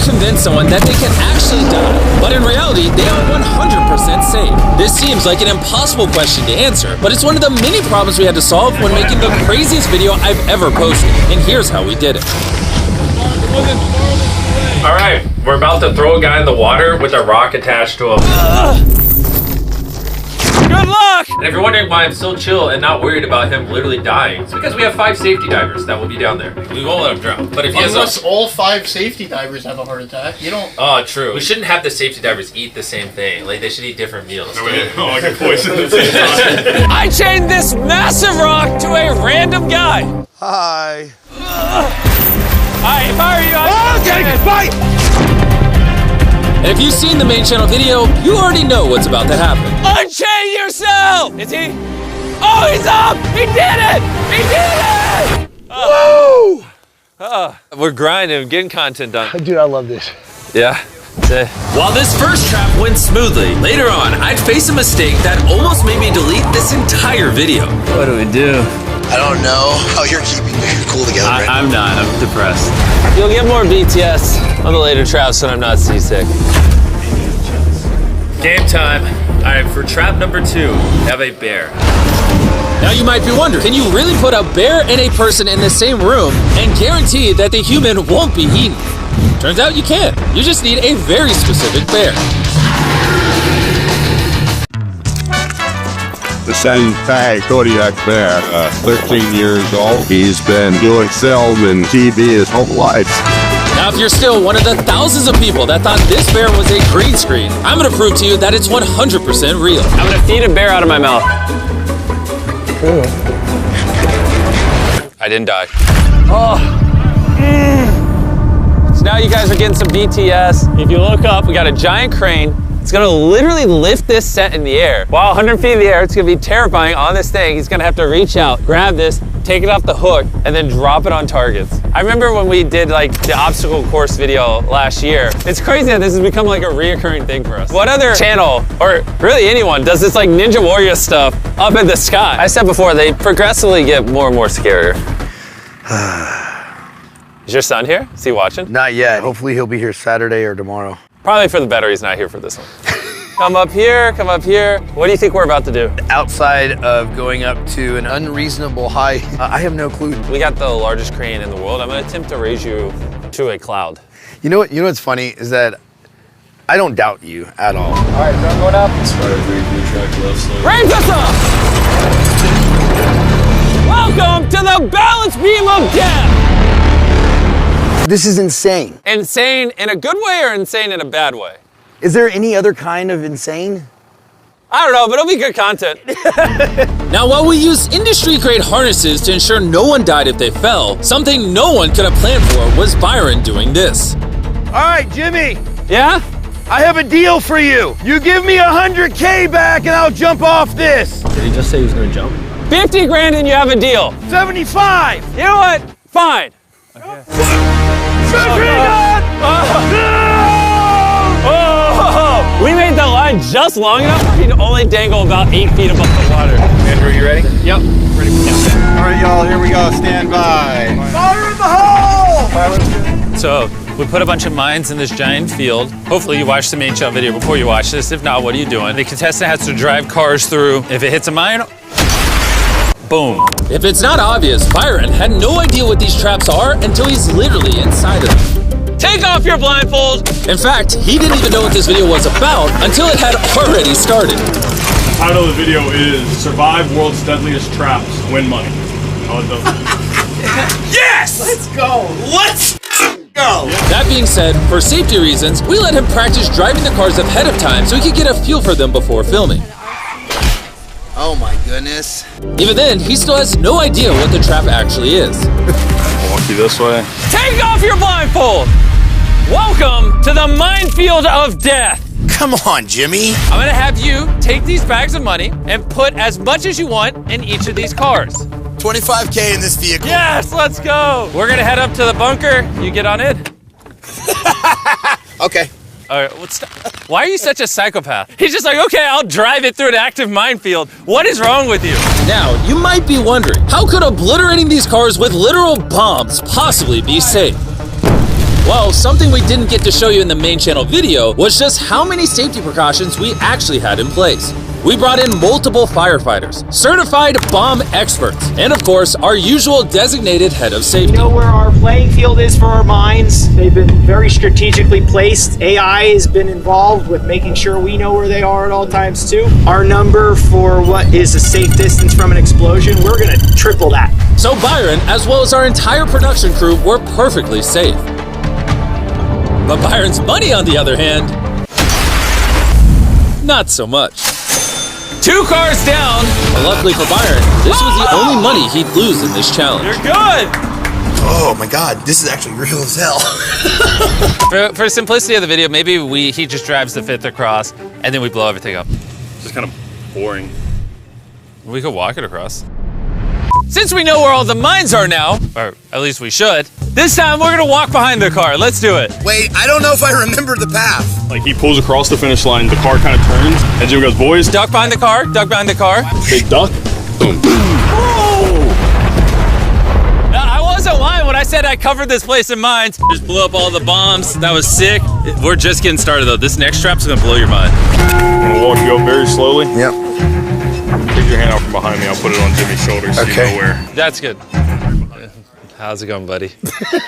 convince someone that they can actually die, but in reality, they are 100% safe? This seems like an impossible question to answer, but it's one of the many problems we had to solve when making the craziest video I've ever posted, and here's how we did it. All right, we're about to throw a guy in the water with a rock attached to him. Good luck! And if you're wondering why I'm so chill and not worried about him literally dying, it's because we have 5 safety divers that will be down there. We won't let him drown. But if he unless all 5 safety divers have a heart attack, you don't. Oh, true. We shouldn't have the safety divers eat the same thing. Like, they should eat different meals. I get poisoned at the same time. I chained this massive rock to a random guy. Hi. Hi, if I were you, Okay, fight! And if you've seen the main channel video, you already know what's about to happen. Unchain yourself! Is he? Oh, he's up! He did it! He did it! Woo! We're grinding, getting content done. Dude, I love this. Yeah. While this first trap went smoothly, later on, I'd face a mistake that almost made me delete this entire video. What do we do? I don't know how you're keeping your cool together. I'm not. I'm depressed. You'll get more BTS on the later traps when I'm not seasick. Game time. All right, for trap number 2, have a bear. Now you might be wondering, can you really put a bear and a person in the same room and guarantee that the human won't be eaten? Turns out you can. You just need a very specific bear. The Shanghai Kodiak bear, 13 years old. He's been doing film and TV his whole life. Now, if you're still one of the thousands of people that thought this bear was a green screen, I'm gonna prove to you that it's 100% real. I'm gonna feed a bear out of my mouth. I didn't die. So now you guys are getting some BTS. If you look up, we got a giant crane. It's gonna literally lift this set in the air. Wow, 100 feet in the air, it's gonna be terrifying on this thing. He's gonna have to reach out, grab this, take it off the hook, and then drop it on targets. I remember when we did like the obstacle course video last year. It's crazy that this has become like a reoccurring thing for us. What other channel, or really anyone, does this like Ninja Warrior stuff up in the sky? I said before, they progressively get more and more scarier. Is your son here? Is he watching? Not yet. Hopefully he'll be here Saturday or tomorrow. Probably for the better he's not here for this one. Come up here, come up here. What do you think we're about to do? Outside of going up to an unreasonable height, I have no clue. We got the largest crane in the world. I'm gonna attempt to raise you to a cloud. You know what's funny is that I don't doubt you at all. All right, so I'm going up. Raise us up! Welcome to the balance beam of death! This is insane. Insane in a good way or insane in a bad way? Is there any other kind of insane? I don't know, but it'll be good content. Now, while we used industry-grade harnesses to ensure no one died if they fell, something no one could have planned for was Byron doing this. All right, Jimmy. Yeah? I have a deal for you. You give me 100K back and I'll jump off this. Did he just say he was gonna jump? 50 grand and you have a deal. 75. You know what? Fine. We made the line just long enough for you to only dangle about 8 feet above the water. Andrew, you ready? Yep. Ready for countdown. All right, y'all, here we go. Stand by. Fire in the hole! So we put a bunch of mines in this giant field. Hopefully you watched the main channel video before you watch this. If not, what are you doing? The contestant has to drive cars through. If it hits a mine, boom. If it's not obvious, Byron had no idea what these traps are until he's literally inside of them. Take off your blindfold. In fact, he didn't even know what this video was about until it had already started. The title of the video is Survive World's Deadliest Traps, Win Money. Yes! Let's go. Let's go. That being said, for safety reasons, we let him practice driving the cars ahead of time so he could get a feel for them before filming. Oh my goodness. Even then, he still has no idea what the trap actually is. Walk you this way. Take off your blindfold. Welcome to the minefield of death. Come on, Jimmy. I'm gonna have you take these bags of money and put as much as you want in each of these cars. 25K in this vehicle. Yes, let's go. We're gonna head up to the bunker. You get on it. Okay. All right, why are you such a psychopath? He's just like, okay, I'll drive it through an active minefield. What is wrong with you? Now, you might be wondering, how could obliterating these cars with literal bombs possibly be safe? Well, something we didn't get to show you in the main channel video was just how many safety precautions we actually had in place. We brought in multiple firefighters, certified bomb experts, and of course, our usual designated head of safety. We know where our playing field is for our mines. They've been very strategically placed. AI has been involved with making sure we know where they are at all times too. Our number for what is a safe distance from an explosion, we're gonna triple that. So Byron, as well as our entire production crew, were perfectly safe. But Byron's money, on the other hand, not so much. 2 cars down. But luckily for Byron, this was the only money he'd lose in this challenge. You're good. Oh my God, this is actually real as hell. For simplicity of the video, maybe he just drives the 5th across and then we blow everything up. It's just kind of boring. We could walk it across. Since we know where all the mines are now, or at least we should, this time we're gonna walk behind the car. Let's do it. Wait, I don't know if I remember the path. Like he pulls across the finish line, the car kind of turns, and Jim goes, boys, Duck behind the car, duck behind the car. big duck, boom. I wasn't lying when I said I covered this place in mines. Just blew up all the bombs. That was sick. We're just getting started though. This next strap's gonna blow your mind. I'm gonna walk you up very slowly. Yep. Take your hand out from behind me, I'll put it on Jimmy's shoulder so you know where. That's good. How's it going, buddy?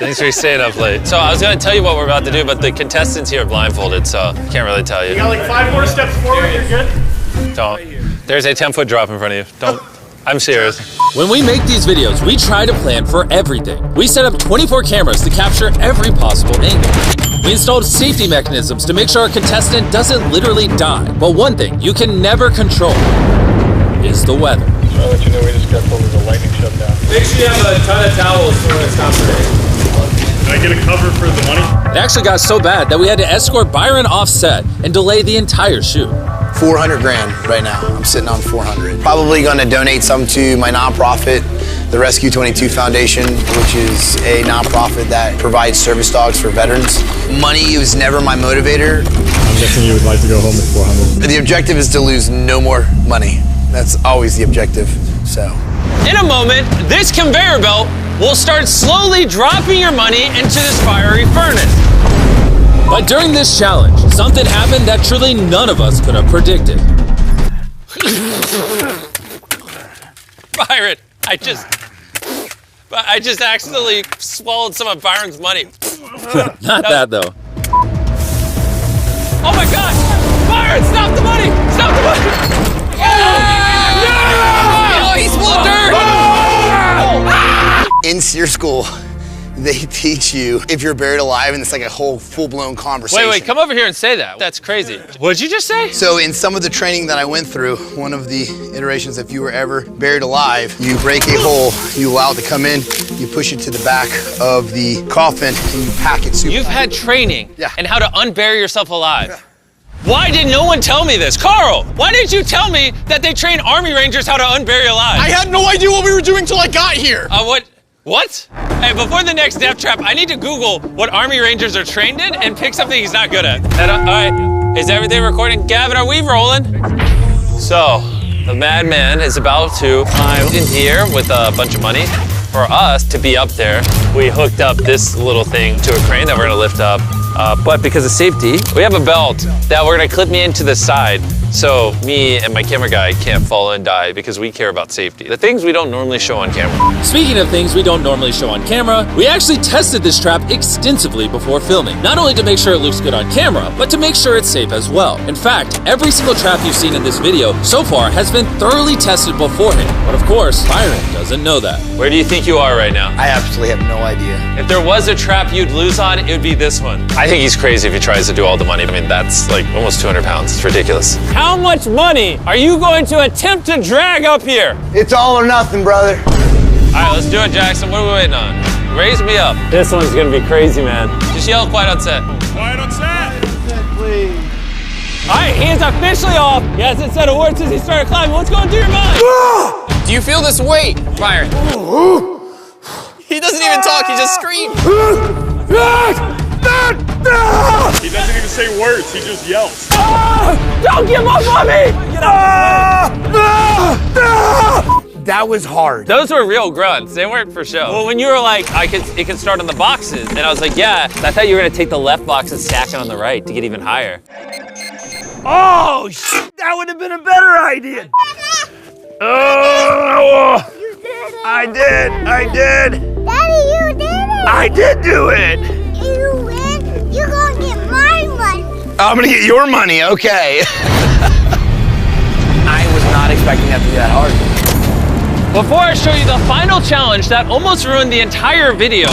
Thanks for staying up late. So I was gonna tell you what we're about to do, but the contestants here are blindfolded, so can't really tell you. You got like 5 more steps forward, you're good? Don't. There's a 10-foot drop in front of you. Don't. I'm serious. When we make these videos, we try to plan for everything. We set up 24 cameras to capture every possible angle. We installed safety mechanisms to make sure our contestant doesn't literally die. But one thing you can never control is the weather. I'll let you know we just got pulled with a lightning shutdown. Make sure you have a ton of towels for when it stops raining. Can I get a cover for the money? It actually got so bad that we had to escort Byron off set and delay the entire shoot. 400 grand right now. I'm sitting on 400. Probably gonna donate some to my nonprofit, the Rescue 22 Foundation, which is a nonprofit that provides service dogs for veterans. Money was never my motivator. I'm guessing you would like to go home with 400. The objective is to lose no more money. That's always the objective, so. In a moment, this conveyor belt will start slowly dropping your money into this fiery furnace. But during this challenge, something happened that truly none of us could have predicted. Byron, I just accidentally swallowed some of Byron's money. Not that though. Oh my God! Byron, stop the money! Stop the money! Oh, he's full of dirt! In SEER school, they teach you if you're buried alive, and it's like a whole full-blown conversation. Wait, come over here and say that. That's crazy. What'd you just say? So in some of the training that I went through, one of the iterations, if you were ever buried alive, you break a hole, you allow it to come in, you push it to the back of the coffin, and you pack it super You've had training Yeah. in how to unbury yourself alive. Why did no one tell me this? Carl, why didn't you tell me that they train Army Rangers how to unbury alive? I had no idea what we were doing till I got here. What? Hey, before the next death trap, I need to Google what Army Rangers are trained in and pick something he's not good at. All right, is everything recording? Gavin, are we rolling? So, the madman is about to climb in here with a bunch of money. For us to be up there, we hooked up this little thing to a crane that we're gonna lift up. But because of safety, we have a belt that we're gonna clip me into the side so me and my camera guy can't fall and die because we care about safety. The things we don't normally show on camera. Speaking of things we don't normally show on camera, we actually tested this trap extensively before filming. Not only to make sure it looks good on camera, but to make sure it's safe as well. In fact, every single trap you've seen in this video so far has been thoroughly tested beforehand. But of course, Byron doesn't know that. Where do you think you are right now? I absolutely have no idea. If there was a trap you'd lose on, it would be this one. I think he's crazy if he tries to do all the money. I mean, that's like almost 200 pounds. It's ridiculous. How much money are you going to attempt to drag up here? It's all or nothing, brother. All right, let's do it, Jackson. What are we waiting on? Raise me up. This one's gonna be crazy, man. Just yell quiet on set. Quiet on set. Please. All right, he is officially off. He hasn't said a word since he started climbing. What's going through your mind? Do you feel this weight, Byron? He doesn't even talk, he just screams. He doesn't even say words, he just yells. Don't give up on me! Get up! That was hard. Those were real grunts. They weren't for show. Well, when you were like, it can start on the boxes, and I was like, yeah. I thought you were gonna take the left box and stack it on the right to get even higher. Oh, shit, that would have been a better idea. Oh, You did it. I did. Daddy, you did it. I did do it. You win. You're gonna get my money. I'm gonna get your money, okay. I was not expecting that to be that hard. Before I show you the final challenge that almost ruined the entire video.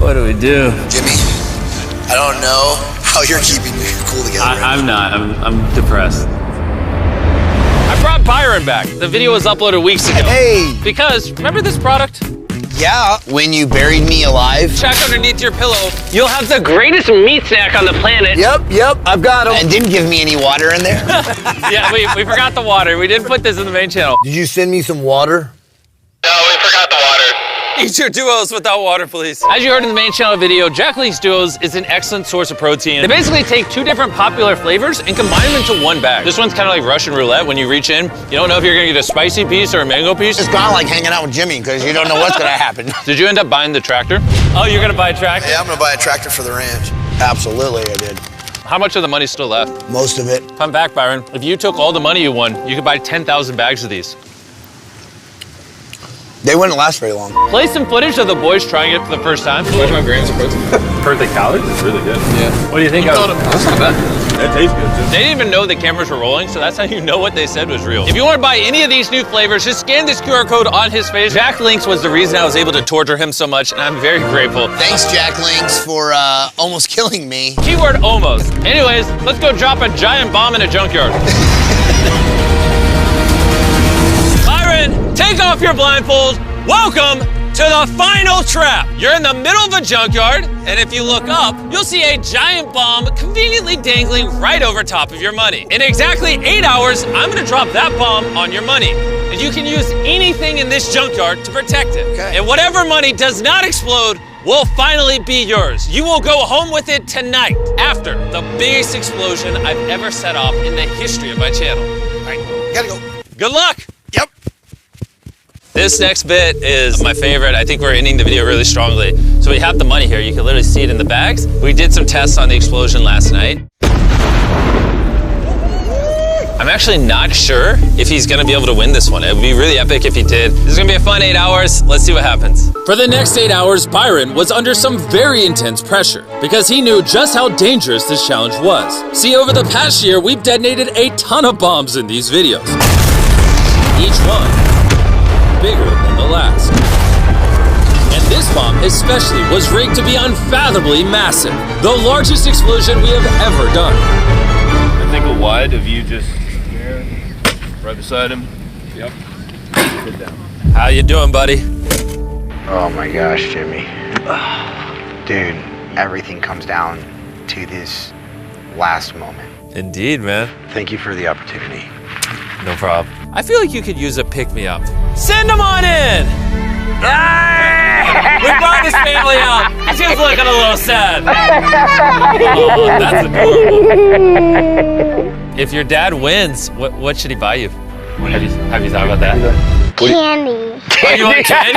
What do we do? Jimmy, I don't know how you're keeping your cool together. I'm not. I'm depressed. I brought Byron back. The video was uploaded weeks ago. Hey! Because, remember this product? Yeah, when you buried me alive. Check underneath your pillow. You'll have the greatest meat snack on the planet. Yep, I've got him. And didn't give me any water in there. Yeah, we forgot the water. We didn't put this in the main channel. Did you send me some water? No, we forgot the water. Eat your duos without water, please. As you heard in the main channel video, Jack Link's Duos is an excellent source of protein. They basically take two different popular flavors and combine them into one bag. This one's kind of like Russian roulette. When you reach in, you don't know if you're gonna get a spicy piece or a mango piece. It's kind of like hanging out with Jimmy because you don't know what's gonna happen. Did you end up buying the tractor? Oh, you're gonna buy a tractor? Yeah, I'm gonna buy a tractor for the ranch. Absolutely, I did. How much of the money's still left? Most of it. Come back, Byron. If you took all the money you won, you could buy 10,000 bags of these. They wouldn't last very long. Play some footage of the boys trying it for the first time. 25 grams of protein. Per the calories? It's really good. Yeah. What do you think of it? That's not bad. That tastes good too. They didn't even know the cameras were rolling, so that's how you know what they said was real. If you want to buy any of these new flavors, just scan this QR code on his face. Jack Links was the reason I was able to torture him so much, and I'm very grateful. Thanks, Jack Links, for almost killing me. Keyword almost. Anyways, let's go drop a giant bomb in a junkyard. Byron, take off your blindfold. Welcome to the final trap. You're in the middle of a junkyard, and if you look up, you'll see a giant bomb conveniently dangling right over top of your money. In exactly 8 hours, I'm gonna drop that bomb on your money. And you can use anything in this junkyard to protect it. Okay. And whatever money does not explode will finally be yours. You will go home with it tonight after the biggest explosion I've ever set off in the history of my channel. All right, Gotta go. good luck. Yep. This next bit is my favorite. I think we're ending the video really strongly. So we have the money here. You can literally see it in the bags. We did some tests on the explosion last night. I'm actually not sure if he's gonna be able to win this one. It would be really epic if he did. This is gonna be a fun 8 hours. Let's see what happens. For the next 8 hours, Byron was under some very intense pressure because he knew just how dangerous this challenge was. See, over the past year, we've detonated a ton of bombs in these videos. Each one bigger than the last. And this bomb especially was rigged to be unfathomably massive, the largest explosion we have ever done. I think a wide of you just there, right beside him. Yep. Sit down. How you doing, buddy? Oh my gosh, Jimmy. Dude, everything comes down to this last moment. Indeed, man. Thank you for the opportunity. No problem. I feel like you could use a pick-me-up. Send him on in! We brought his family out. He's just looking a little sad. Oh, that's adorable. If your dad wins, what should he buy you? Have you thought about that? Candy. Oh, you want candy?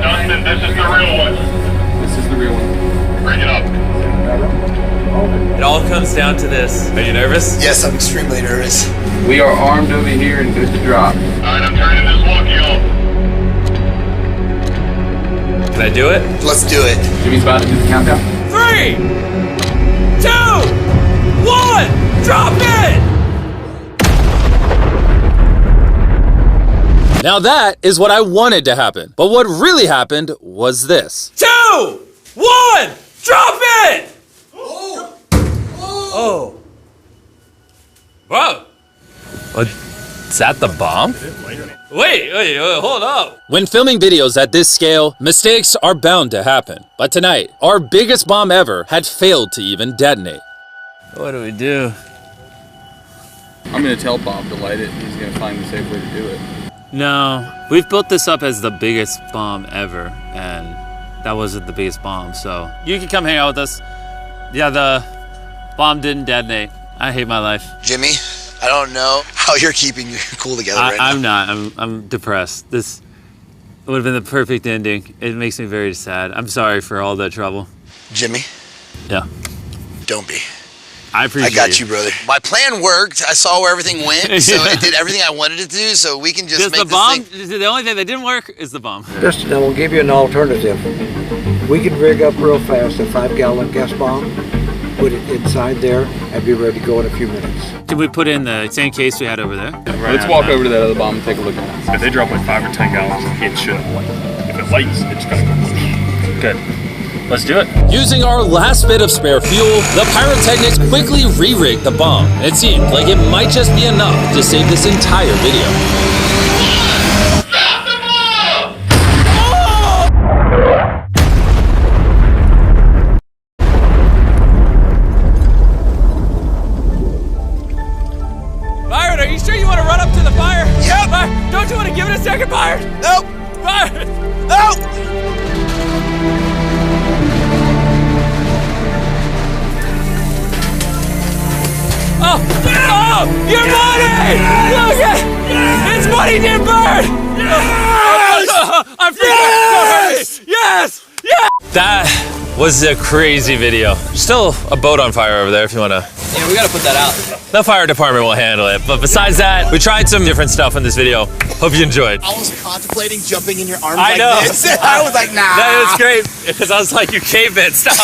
Dustin, this is the real one. This is the real one. Bring it up. It all comes down to this. Are you nervous? Yes, I'm extremely nervous. We are armed over here and good to drop. All right, I'm turning this walkie off. Can I do it? Let's do it. Jimmy's about to do the countdown. 3, 2, 1, drop it! Now that is what I wanted to happen. But what really happened was this. 2, 1, drop it! Oh. Whoa. Is that the bomb? Wait, hold up. When filming videos at this scale, mistakes are bound to happen. But tonight, our biggest bomb ever had failed to even detonate. What do we do? I'm gonna tell Bob to light it. He's gonna find the safe way to do it. No, we've built this up as the biggest bomb ever, and that wasn't the biggest bomb, so you can come hang out with us. Yeah, the bomb didn't detonate. I hate my life. Jimmy, I don't know how you're keeping your cool together right now. I'm not. I'm depressed. This would have been the perfect ending. It makes me very sad. I'm sorry for all the trouble. Jimmy? Yeah. Don't be. I appreciate it. I got you, brother. My plan worked. I saw where everything went, so it did everything I wanted it to do, so we can just make the this bomb, thing. the only thing that didn't work is the bomb. Just, we'll give you an alternative. We can rig up real fast a 5-gallon gas bomb, put it inside there, and be ready to go in a few minutes. Can we put in the same case we had over there? Let's walk over to that other bomb and take a look at it. If they drop like 5 or 10 gallons, it should light. If it lights, it's gonna go. Good. Let's do it. Using our last bit of spare fuel, the pyrotechnics quickly re-rigged the bomb. It seemed like it might just be enough to save this entire video. Byron, are you sure you want to run up to the fire? Yep. Byron, don't you want to give it a second, Byron? Nope. Byron! Nope. Oh! Oh! Your money! Look at It's money didn't burn! Yes! I'm freaking Yes! Yes! That was a crazy video. Still a boat on fire over there if you want to. Yeah, we gotta put that out. The fire department will handle it. But besides that, we tried some different stuff in this video. Hope you enjoyed. I was contemplating jumping in your arms I like know. this. I was like, nah. That was great because I was like, you caveman, stop.